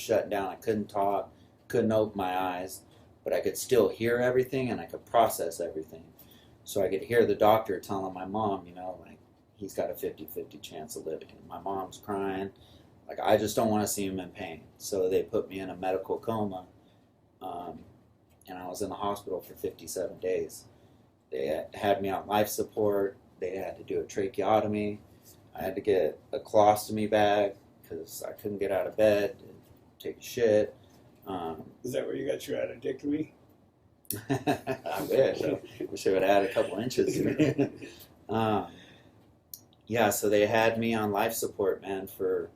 shut down. I couldn't talk, couldn't open my eyes, but I could still hear everything and I could process everything. So I could hear the doctor telling my mom, you know, like, he's got a 50-50 chance of living. And my mom's crying. Like, I just don't want to see him in pain. So they put me in a medical coma, and I was in the hospital for 57 days. They had me on life support. They had to do a tracheotomy. I had to get a colostomy bag because I couldn't get out of bed to take a shit. Is that where you got your addictomy? I wish. I wish I would add a couple inches to me. Yeah, so they had me on life support, man, for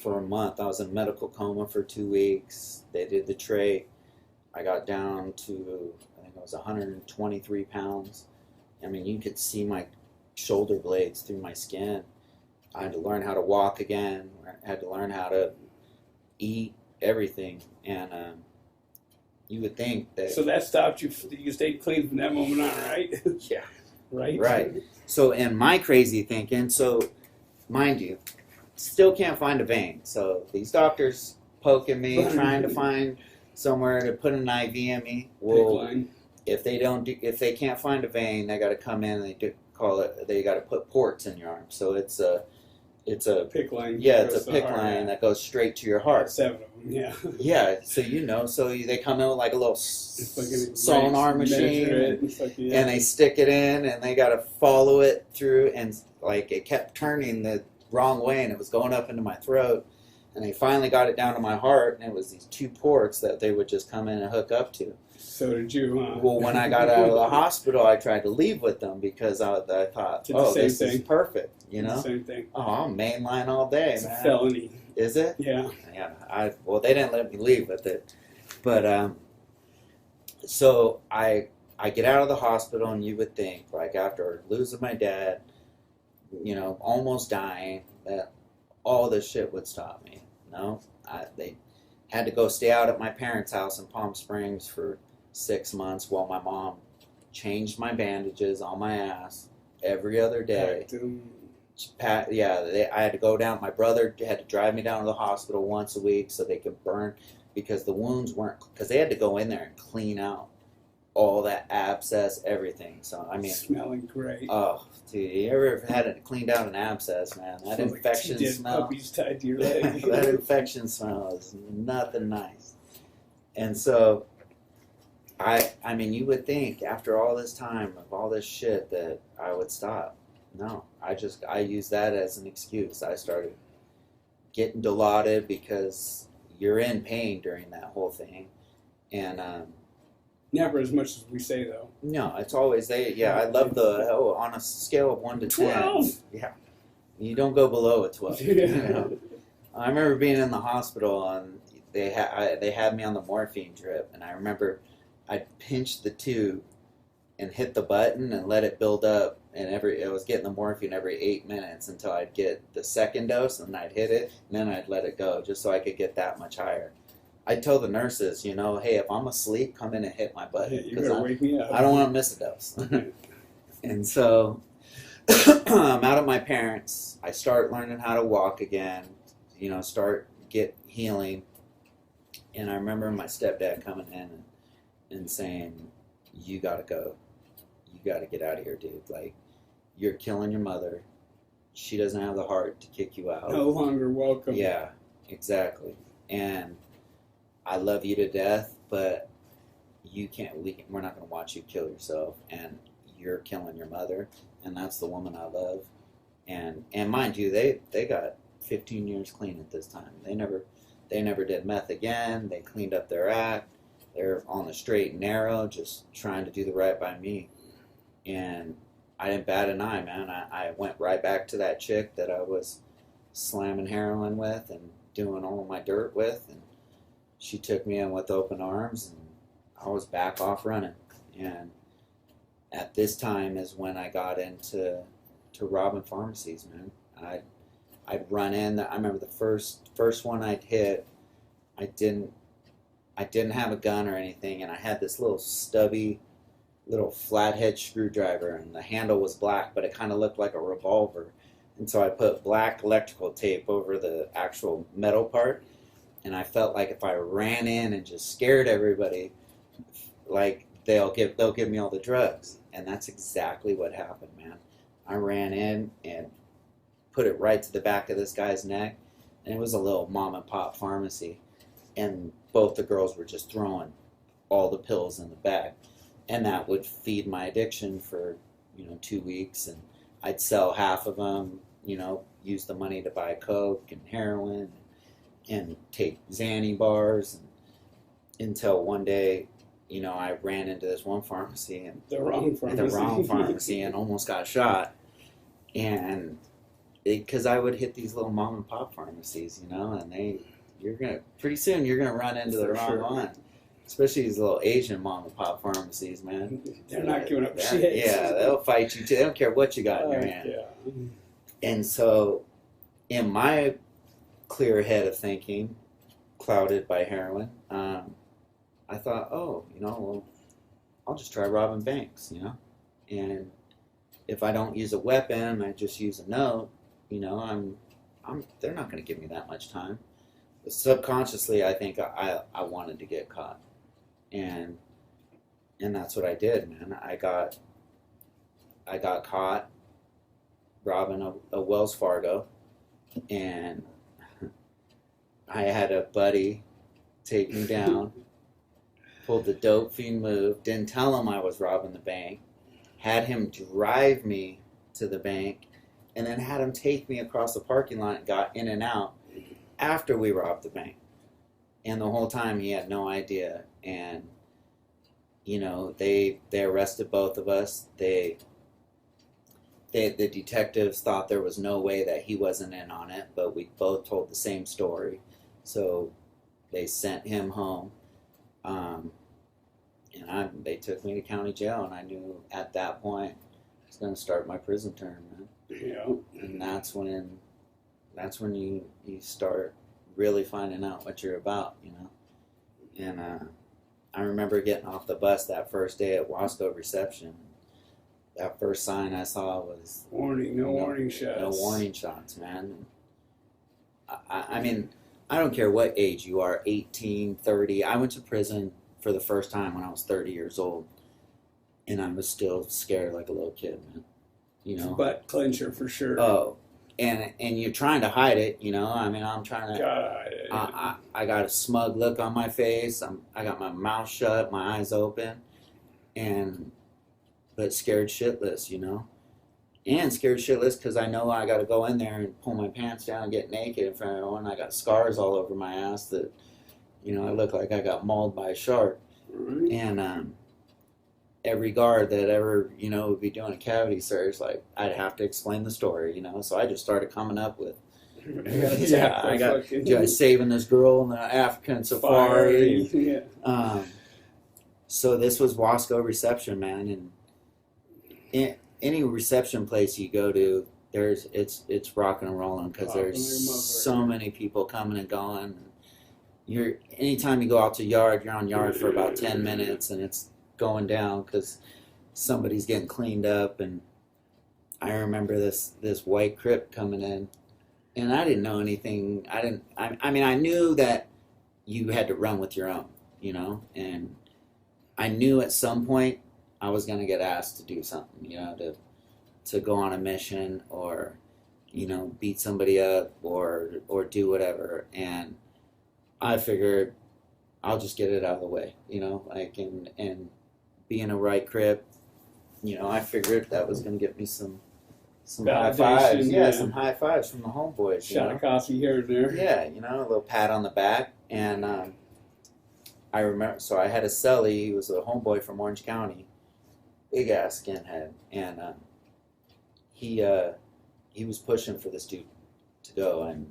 a month. I was in medical coma for 2 weeks. They did the trach. I got down to, I think it was 123 pounds. I mean, you could see my shoulder blades through my skin. I had to learn how to walk again. I had to learn how to eat, everything. And you would think that... So that stopped you, you stayed clean from that moment on, right? Yeah. Right? Right. So in my crazy thinking, so mind you, still can't find a vein. So these doctors poking me, trying to find somewhere to put an IV in me. Well, if they can't find a vein, they got to come in and they got to put ports in your arm. So it's a PICC line. Yeah, it's a PICC line that goes straight to your heart. 7 of them, yeah. Yeah, so they come in with like a little sonar machine, and they stick it in, and they got to follow it through, and like it kept turning the wrong way, and it was going up into my throat, and they finally got it down to my heart, and it was these 2 ports that they would just come in and hook up to. So did you, huh? Well, when I got out of the hospital, I tried to leave with them because I thought, this is perfect, you know? Same thing. Oh, I'm mainline all day, it's man. a felony. Is it? Yeah. Yeah. Well, they didn't let me leave with it, but so I get out of the hospital, and you would think, like, after losing my dad, you know, almost dying, that all this shit would stop me. No, they had to go stay out at my parents' house in Palm Springs for 6 months while my mom changed my bandages on my ass every other day. I had to go down. My brother had to drive me down to the hospital once a week so they could burn, because the wounds weren't, because they had to go in there and clean out all that abscess, everything. So I mean, smelling great. Oh, dude, you ever had it cleaned out an abscess, man? That infection smell. Puppies tied to your leg. That infection smell is nothing nice. And so, I mean, you would think after all this time of all this shit that I would stop. No, I used that as an excuse. I started getting dilaudid because you're in pain during that whole thing, and never as much as we say, though. No, it's always I love on a scale of 1 to 10. 12. Yeah, you don't go below a 12. Yeah. You know? I remember being in the hospital, and they had me on the morphine drip, and I remember I'd pinch the tube and hit the button and let it build up, and I was getting the morphine every 8 minutes until I'd get the second dose, and I'd hit it, and then I'd let it go just so I could get that much higher. I'd tell the nurses, you know, hey, if I'm asleep, come in and hit my button, You better wake me up. I don't want to miss a dose. And so I'm out at my parents. I start learning how to walk again, you know, get healing. And I remember my stepdad coming in and saying, you got to go. You got to get out of here, dude. Like, you're killing your mother. She doesn't have the heart to kick you out. No longer welcome. Yeah, exactly. And I love you to death, but we're not going to watch you kill yourself, and you're killing your mother, and that's the woman I love. And mind you, they got 15 years clean at this time. They never did meth again. They cleaned up their act. They're on the straight and narrow, just trying to do the right by me. And I didn't bat an eye, man. I went right back to that chick that I was slamming heroin with and doing all my dirt with, and she took me in with open arms, and I was back off running. And at this time is when I got into robbing pharmacies, man. I'd run in. I remember the first one I'd hit. I didn't have a gun or anything, and I had this little stubby, little flathead screwdriver, and the handle was black, but it kind of looked like a revolver. And so I put black electrical tape over the actual metal part, And I felt like if I ran in and just scared everybody, like they'll give me all the drugs. And that's exactly what happened, man. I ran in and put it right to the back of this guy's neck, and it was a little mom and pop pharmacy, and both the girls were just throwing all the pills in the bag, and that would feed my addiction for 2 weeks, and I'd sell half of them, use the money to buy coke and heroin and take Xanny bars, until one day, I ran into this one pharmacy and The wrong pharmacy. and almost got shot. And because I would hit these little mom and pop pharmacies, and pretty soon you're gonna run into the For wrong sure. one, especially these little Asian mom and pop pharmacies, man. They're not giving up shit. Yeah, they'll fight you too. They don't care what you got in your hand. Yeah. And so, in my clear head of thinking, clouded by heroin, I thought, well, I'll just try robbing banks, and if I don't use a weapon, I just use a note, they're not going to give me that much time. But subconsciously, I think I wanted to get caught, and that's what I did, man. I got caught robbing a Wells Fargo, and I had a buddy take me down, pulled the dope fiend move, didn't tell him I was robbing the bank, had him drive me to the bank, and then had him take me across the parking lot and got in and out after we robbed the bank. And the whole time he had no idea. And, they arrested both of us. The detectives thought there was no way that he wasn't in on it, but we both told the same story. So they sent him home. And they took me to county jail, and I knew at that point I was going to start my prison term, man. Yeah. And that's when you start really finding out what you're about, And I remember getting off the bus that first day at Wasco reception. That first sign I saw was Warning, no warning shots. No warning shots, man. I mean, I don't care what age you are, 18, 30. I went to prison for the first time when I was 30 years old, and I was still scared like a little kid, man. Butt clencher for sure. Oh, and you're trying to hide it, I mean, I'm trying to. Gotta hide it. I got a smug look on my face. I got my mouth shut, my eyes open, but scared shitless, And scared shitless because I know I got to go in there and pull my pants down and get naked in front of everyone. I got scars all over my ass that, I look like I got mauled by a shark. Right. And every guard that ever, would be doing a cavity search, like, I'd have to explain the story, So I just started coming up with, I got saving this girl in the African safari. Yeah. So this was Wasco reception, man, and any reception place you go to, it's rocking and rolling because there's so many people coming and going. Anytime you go out to yard, you're on yard for about 10 minutes, and it's going down because somebody's getting cleaned up. And I remember this white Crip coming in, and I didn't know anything. I mean, I knew that you had to run with your own, and I knew at some point I was going to get asked to do something, to go on a mission or, beat somebody up or do whatever. And I figured I'll just get it out of the way, and being a right Crip, I figured that was going to get me some high fives. Yeah, some high fives from the homeboys. Shot of coffee here and there. Yeah, a little pat on the back. And I remember, so I had a cellie, he was a homeboy from Orange County, big ass skinhead, and he was pushing for this dude to go, and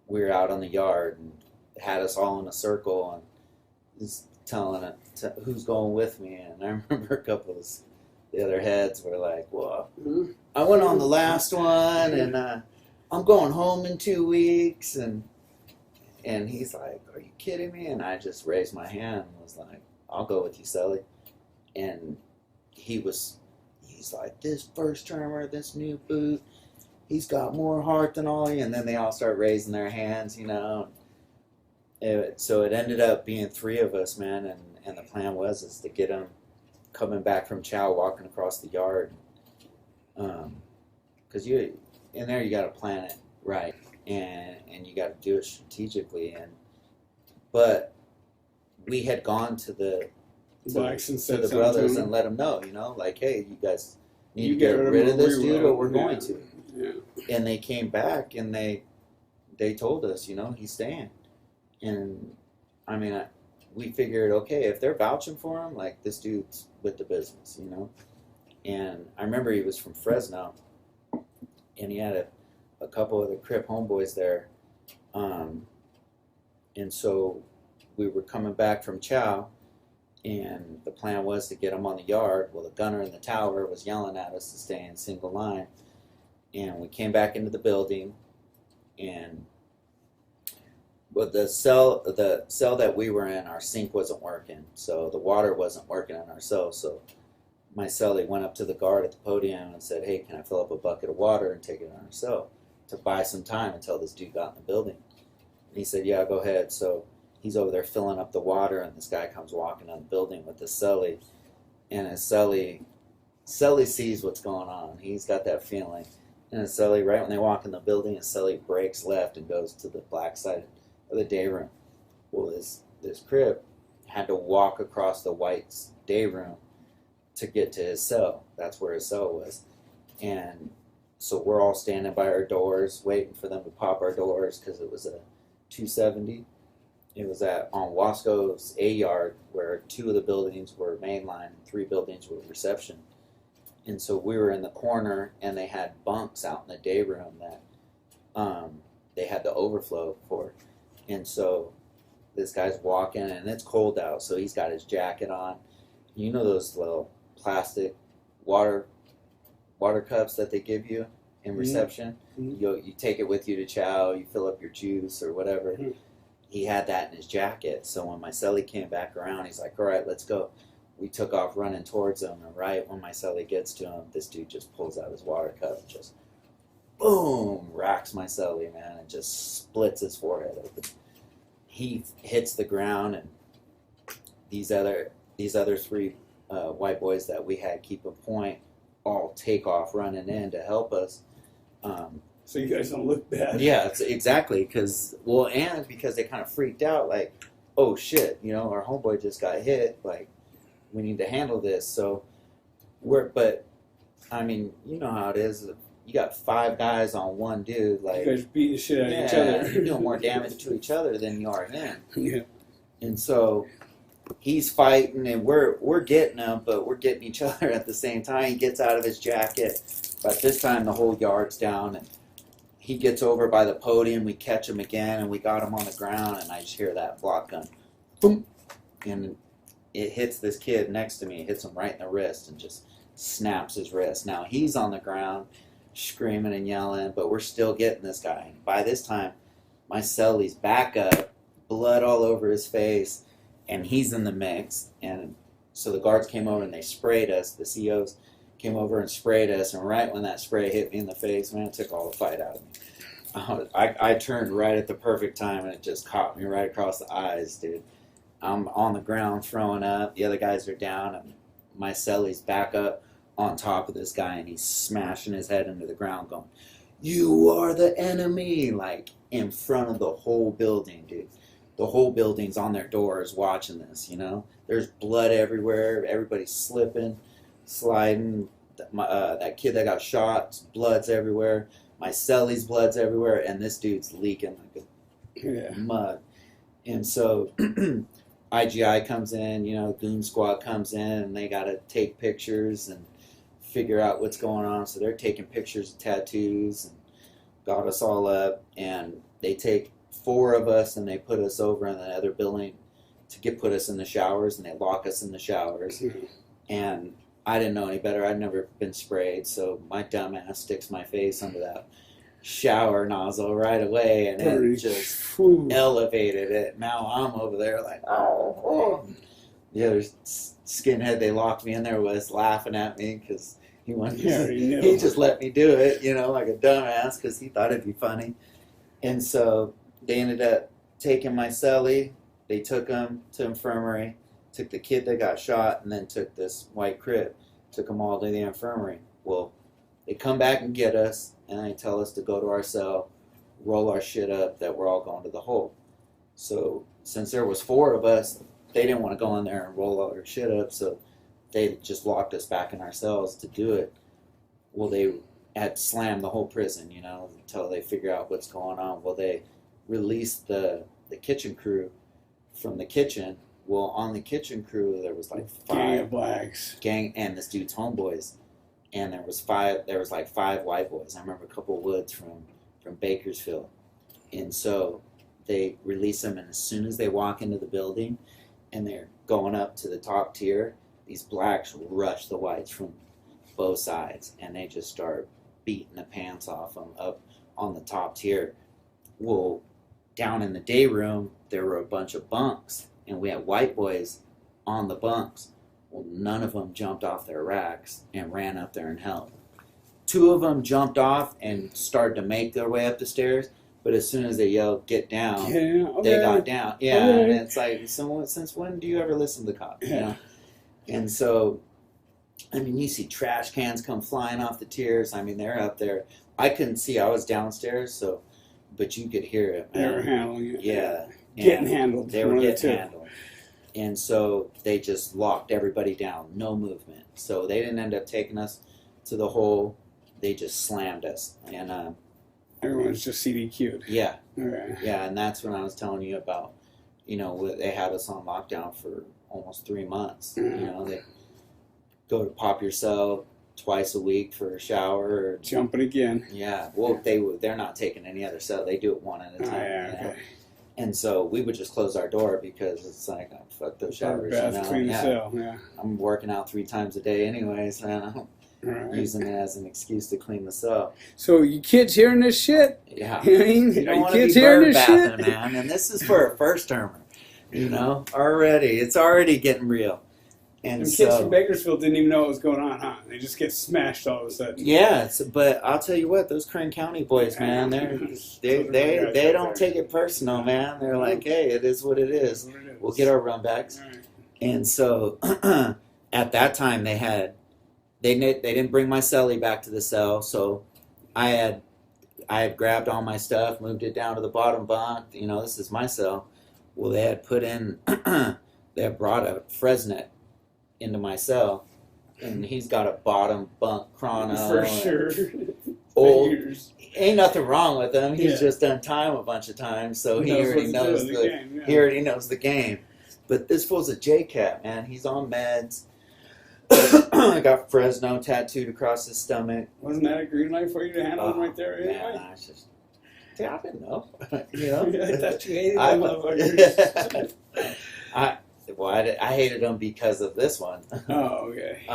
we were out on the yard and had us all in a circle and was telling it who's going with me. And I remember a couple of the other heads were like, well, I went on the last one, and I'm going home in 2 weeks, and he's like, are you kidding me? And I just raised my hand and was like, I'll go with you, Sully. And he's like, this first termer, this new boot, he's got more heart than all you. And then they all start raising their hands, So it ended up being 3 of us, man, and the plan was is to get him coming back from chow, walking across the yard, because you in there you got to plan it right, and you got to do it strategically, but we had gone to the Blacks and to said the something brothers to and let them know, like, hey, you guys need You to get rid of this we dude, will. or we're Yeah. going to. Yeah. And they came back and they told us, he's staying. And I mean, we figured, okay, if they're vouching for him, like, this dude's with the business, And I remember he was from Fresno, and he had a couple of the Crip homeboys there. And so we were coming back from chow, and the plan was to get him on the yard. Well, the gunner in the tower was yelling at us to stay in single line. And we came back into the building, and the cell that we were in, our sink wasn't working, so the water wasn't working in our cell. So my cellie went up to the guard at the podium and said, "Hey, can I fill up a bucket of water and take it on our cell to buy some time until this dude got in the building?" And he said, "Yeah, go ahead." So he's over there filling up the water, and this guy comes walking on the building with his cellie, and his cellie sees what's going on. He's got that feeling. And his cellie, right when they walk in the building, his cellie breaks left and goes to the black side of the day room. Well, this Crip had to walk across the white day room to get to his cell. That's where his cell was. And so we're all standing by our doors, waiting for them to pop our doors, because it was a 270. It was on Wasco's A yard, where 2 of the buildings were mainline and 3 buildings were reception. And so we were in the corner, and they had bunks out in the day room that they had the overflow for. And so this guy's walking, and it's cold out, so he's got his jacket on. You know those little plastic water cups that they give you in reception? Mm-hmm. You take it with you to chow, you fill up your juice or whatever. Mm-hmm. He had that in his jacket. So when my cellie came back around, he's like, "All right, let's go." We took off running towards him, and right when my cellie gets to him, this dude just pulls out his water cup and just, boom, racks my cellie, man, and just splits his forehead open. He hits the ground, and these other 3 white boys that we had keep a point all take off running in to help us. So you guys don't look bad. Yeah, it's exactly, because they kind of freaked out, like, oh shit, our homeboy just got hit, like, we need to handle this. So but I mean, you know how it is. You got 5 guys on one dude, like, you guys beat the shit out of each other. You're doing more damage to each other than you are him. Yeah. And so he's fighting, and we're getting him, but we're getting each other at the same time. He gets out of his jacket. But this time the whole yard's down, and he gets over by the podium. We catch him again, and we got him on the ground, and I just hear that block gun, boom, and it hits this kid next to me. It hits him right in the wrist and just snaps his wrist. Now he's on the ground screaming and yelling, but we're still getting this guy. And by this time, my cellie's back up, blood all over his face, and he's in the mix. And so the guards came over and they sprayed us. The COs came over and sprayed us, and right when that spray hit me in the face, man, it took all the fight out of me. I turned right at the perfect time, and it just caught me right across the eyes, dude. I'm on the ground throwing up. The other guys are down, and my cellie's back up on top of this guy, and he's smashing his head into the ground going, "You are the enemy," like, in front of the whole building, dude. The whole building's on their doors watching this, There's blood everywhere. Everybody's slipping, sliding. That kid that got shot, blood's everywhere. My cellie's blood's everywhere, and this dude's leaking like a mud. And so IGI comes in, Goon Squad comes in, and they got to take pictures and figure out what's going on. So they're taking pictures of tattoos and got us all up. And they take 4 of us, and they put us over in the other building to put us in the showers, and they lock us in the showers. And I didn't know any better. I'd never been sprayed, so my dumb ass sticks my face under that shower nozzle right away, and it just elevated it. Now I'm over there like, oh. The other skinhead they locked me in there was laughing at me because he just let me do it, like a dumbass, because he thought it'd be funny. And so they ended up taking my celly. They took him to infirmary, took the kid that got shot, and then took this white crib, took them all to the infirmary. Well, they come back and get us, and they tell us to go to our cell, roll our shit up, that we're all going to the hole. So since there was 4 of us, they didn't want to go in there and roll all our shit up, so they just locked us back in our cells to do it. Well, they had slammed the whole prison, you know, until they figure out what's going on. Well, they released the kitchen crew from the kitchen. Well, on the kitchen crew, there was like 5 gang of blacks, and this dude's homeboys, and there was like 5 white boys. I remember a couple of Woods from Bakersfield, and so they release them, and as soon as they walk into the building, and they're going up to the top tier, these blacks rush the whites from both sides, and they just start beating the pants off them up on the top tier. Well, down in the day room, there were a bunch of bunks, and we had white boys on the bunks. Well, none of them jumped off their racks and ran up there and helped. 2 of them jumped off and started to make their way up the stairs, but as soon as they yelled, "Get down," they got down. Yeah, okay. And it's like, since when do you ever listen to the cops? You know? And so, I mean, you see trash cans come flying off the tiers. I mean, they're up there. I couldn't see. I was downstairs, so, but you could hear it. They were handling it. Yeah. Getting handled. They were getting handled. And so they just locked everybody down. No movement. So they didn't end up taking us to the hole. They just slammed us. And everyone's just CDQ'd. yeah. Okay. Yeah, and that's when I was telling you about, you know, they had us on lockdown for almost 3 months. You know, they go to pop your cell twice a week for a shower. Or, jumping again. Yeah. Well, they're not taking any other cell. They do it one at a time. Yeah, you know? okay. And so we would just close our door because it's like, oh, fuck those showers. Bath, You know? clean the Yeah. cell. Yeah. I'm working out 3 times a day anyways, man. I'm Right. using it as an excuse to clean the cell. So you kids hearing this shit? Yeah. You know what I mean? You don't Are want to kids be hearing bird this bathing, shit? man. And this is for a first termer. You know, it's already getting real. And Them so, kids from Bakersfield didn't even know what was going on, huh? They just get smashed all of a sudden. yeah, but I'll tell you what, those Crane County boys, man, they don't take it personal, man. They're like, hey, it is what it is. We'll get our runbacks. Right. And so at that time they didn't bring my cellie back to the cell, so I had grabbed all my stuff, moved it down to the bottom bunk. You know, this is my cell. Well, they had put in, they had brought a Fresnet into my cell, and he's got a bottom bunk chrono. For sure. Old. Figures. Ain't nothing wrong with him. He's Yeah. just done time a bunch of times, so he Knows already what to knows do in the the game, yeah. he already knows the game. But this fool's a J-Cat, man. He's on meds. I got Fresno tattooed across his stomach. Wasn't that a green light for you to handle them right there anyway? Man, I didn't know. You know? I thought you hated I- them motherfuckers. I hated him because of this one. Oh, okay.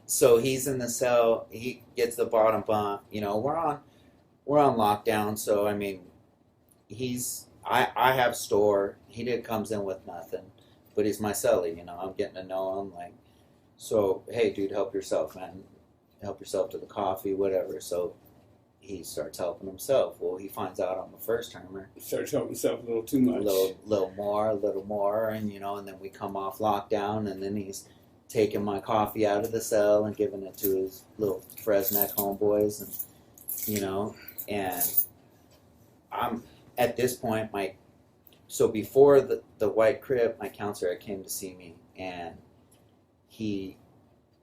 So he's in the cell. He gets the bottom bunk. You know, we're on lockdown. So I mean, I have store. He comes in with nothing, but he's my cellie. You know, I'm getting to know him. Like, so hey, dude, help yourself, man. Help yourself to the coffee, whatever. So he starts helping himself. Well, he finds out I'm a first termer. Starts helping himself a little too much. A little more, and you know, and then we come off lockdown, and then he's taking my coffee out of the cell and giving it to his little Fresneck homeboys, and you know, and I'm at this point, so before the white crib, my counselor came to see me, and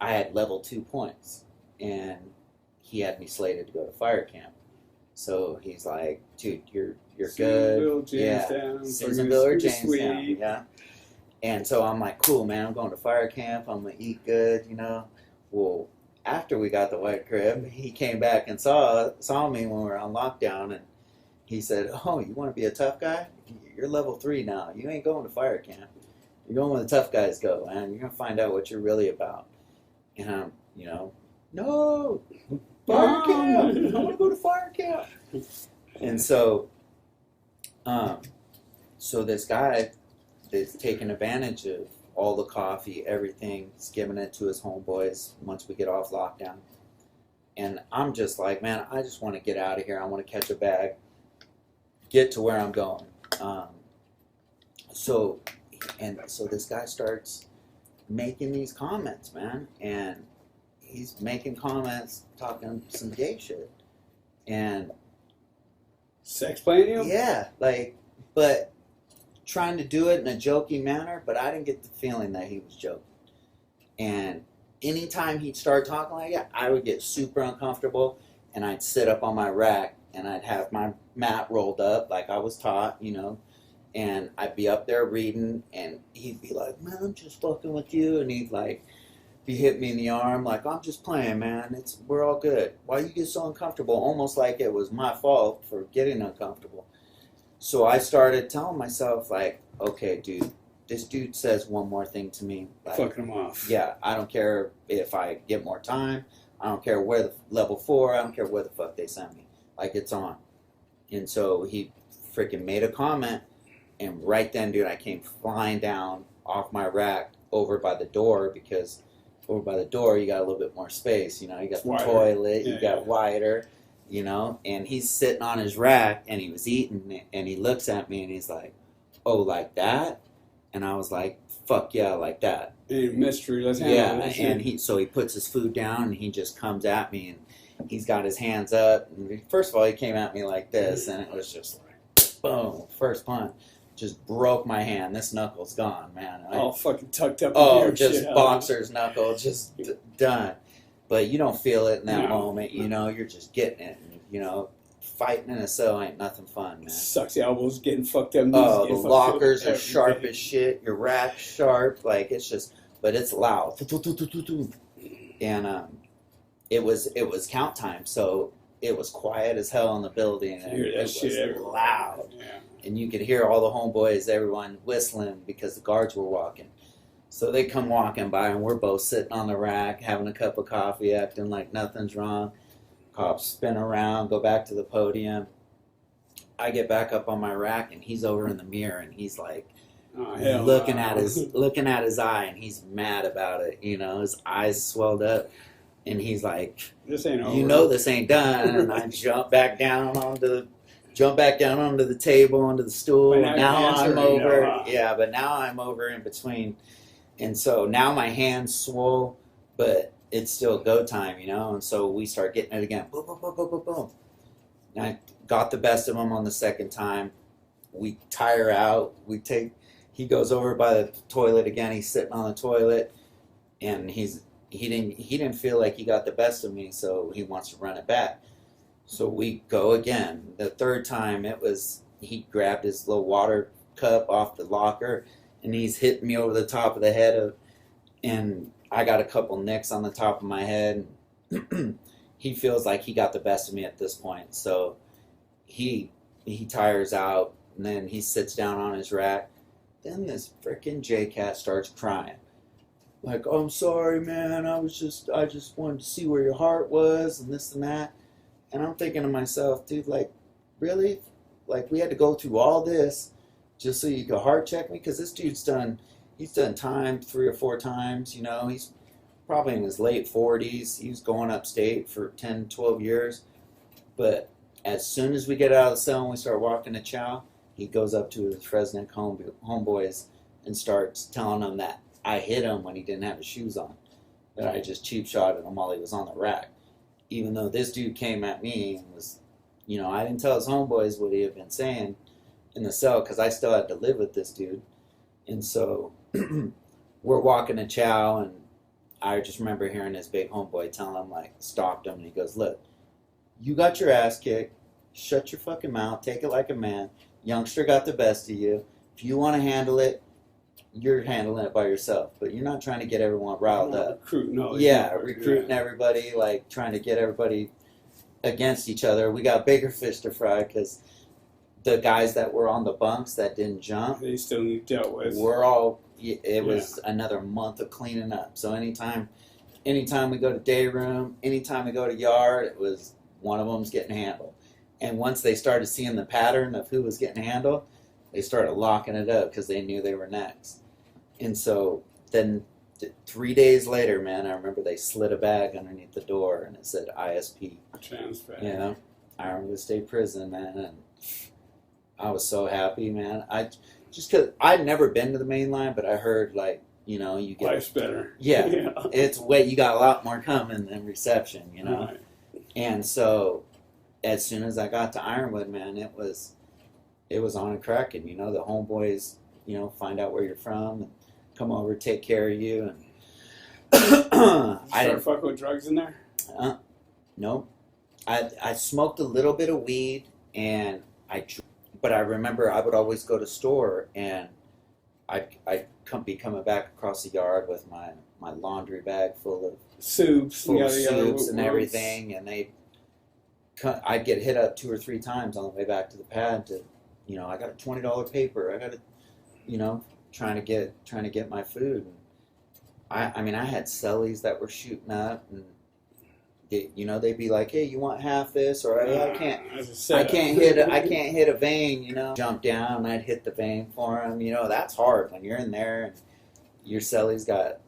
I had level 2 points, and he had me slated to go to fire camp. So he's like, dude, you're good. Jamestown, Susanville or Jamestown. sweet. Yeah. And so I'm like, cool, man, I'm going to fire camp. I'm going to eat good, you know. Well, after we got the white crib, he came back and saw me when we were on lockdown, and he said, oh, you want to be a tough guy? You're level 3 now. You ain't going to fire camp. You're going where the tough guys go, man. You're going to find out what you're really about. And I'm, you know, no, fire camp. I want to go to fire camp. And so, so this guy is taking advantage of all the coffee, everything. He's giving it to his homeboys once we get off lockdown. And I'm just like, man, I just want to get out of here. I want to catch a bag, get to where I'm going. So this guy starts making these comments, man, and he's making comments talking some gay shit, and sex playing you? yeah, like, but trying to do it in a jokey manner, but I didn't get the feeling that he was joking. And anytime he'd start talking like that, I would get super uncomfortable, and I'd sit up on my rack, and I'd have my mat rolled up like I was taught, you know, and I'd be up there reading, and he'd be like, man, I'm just fucking with you, and he'd like be hitting me in the arm like, I'm just playing, man, we're all good. Why you get so uncomfortable? Almost like it was my fault for getting uncomfortable. So I started telling myself, like, okay, dude, this dude says one more thing to me. Like, fucking him off. Yeah, I don't care if I get more time. I don't care where the level 4, I don't care where the fuck they send me. Like, it's on. And so he freaking made a comment, and right then, dude, I came flying down off my rack over by the door, because over by the door, you got a little bit more space, you know, you got the toilet, you got wider. You know, and he's sitting on his rack, and he was eating, and he looks at me, and he's like, oh, like that? And I was like, fuck yeah, like that. Mystery, let's handle it. Yeah, and he puts his food down, and he just comes at me, and he's got his hands up. And first of all, he came at me like this, and it was just like, boom, first punch. Just broke my hand. This knuckle's gone, man. All fucking tucked up. Oh, just boxer's knuckle, just done. But you don't feel it in that moment, you know, you're just getting it. And, you know, fighting in a cell ain't nothing fun, man. Sucks, the elbows getting fucked up. Oh, the lockers are sharp as shit, your rack's sharp, like, it's just, but it's loud. And it was count time, so it was quiet as hell in the building, and it was loud. Yeah. And you could hear all the homeboys, everyone whistling because the guards were walking. So they come walking by, and we're both sitting on the rack, having a cup of coffee, acting like nothing's wrong. Cops spin around, go back to the podium. I get back up on my rack, and he's over in the mirror, and he's like looking at his eye, and he's mad about it. You know, his eyes swelled up, and he's like, "This ain't over. You know, this ain't done." And I jump back down onto the table, onto the stool. And now I'm over. Yeah, but now I'm over in between. And so now my hands swole, but it's still go time, you know? And so we start getting it again. Boom, boom, boom, boom, boom, boom. And I got the best of him on the second time. We tire out. He goes over by the toilet again. He's sitting on the toilet, and he didn't feel like he got the best of me, so he wants to run it back. So we go again. The third time, he grabbed his little water cup off the locker, and he's hitting me over the top of the head, and I got a couple nicks on the top of my head. He feels like he got the best of me at this point, so he tires out, and then he sits down on his rack. Then this frickin' J-Cat starts crying. Like, oh, I'm sorry, man, I just wanted to see where your heart was, and this and that. And I'm thinking to myself, dude, like, really? Like, we had to go through all this just so you could heart check me? Because this dude's he's done time 3 or 4 times, you know. He's probably in his late 40s. He was going upstate for 10, 12 years. But as soon as we get out of the cell and we start walking to chow, he goes up to his Fresno homeboys and starts telling them that I hit him when he didn't have his shoes on. That I just cheap shotted him while he was on the rack. Even though this dude came at me and was, you know, I didn't tell his homeboys what he had been saying in the cell because I still had to live with this dude. And so we're walking to chow, and I just remember hearing this big homeboy tell him, like, stopped him, and he goes, look, you got your ass kicked. Shut your fucking mouth. Take it like a man. Youngster got the best of you. If you want to handle it, you're handling it by yourself. But you're not trying to get everyone riled up. Recruiting everybody, like trying to get everybody against each other. We got bigger fish to fry because the guys that were on the bunks that didn't jump, they still need dealt with. It was another month of cleaning up. So anytime we go to day room, anytime we go to yard, it was one of them's getting handled. And once they started seeing the pattern of who was getting handled, they started locking it up because they knew they were next. And so then 3 days later, man, I remember they slid a bag underneath the door and it said ISP. Transfer. You know, Ironwood State Prison, man. And I was so happy, man. I just because I'd never been to the main line, but I heard like you get Life's better. yeah, it's way you got a lot more coming than reception, Right. And so as soon as I got to Ironwood, man, it was on and cracking. The homeboys, find out where you're from and come over, take care of you, and I Start didn't. fucking with drugs in there. Nope. I smoked a little bit of weed and but I remember I would always go to store and I'd be coming back across the yard with my laundry bag full of Soups, soups and everything, and I'd get hit up 2 or 3 times on the way back to the pad to, I got a $20 paper, I got to, trying to get my food. And I mean, I had cellies that were shooting up, and they'd be like, "Hey, you want half this?" Or I can't hit a vein. Jump down, I'd hit the vein for them. That's hard when you're in there and your celly's got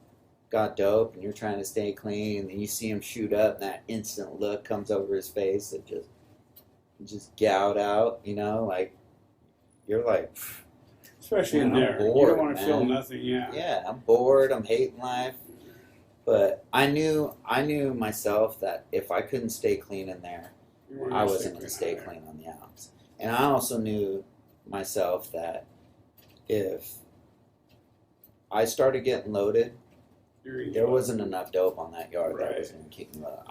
dope, and you're trying to stay clean, and then you see him shoot up, and that instant look comes over his face that just gout out. Like you're like. Especially Man, in there. I'm bored, You don't want to man. feel nothing, Yeah, I'm bored. I'm hating life. But I knew myself that if I couldn't stay clean in there, I wasn't going to stay clean on the outs. And I also knew myself that if I started getting loaded, there wasn't enough dope on that yard that was going to keep me low.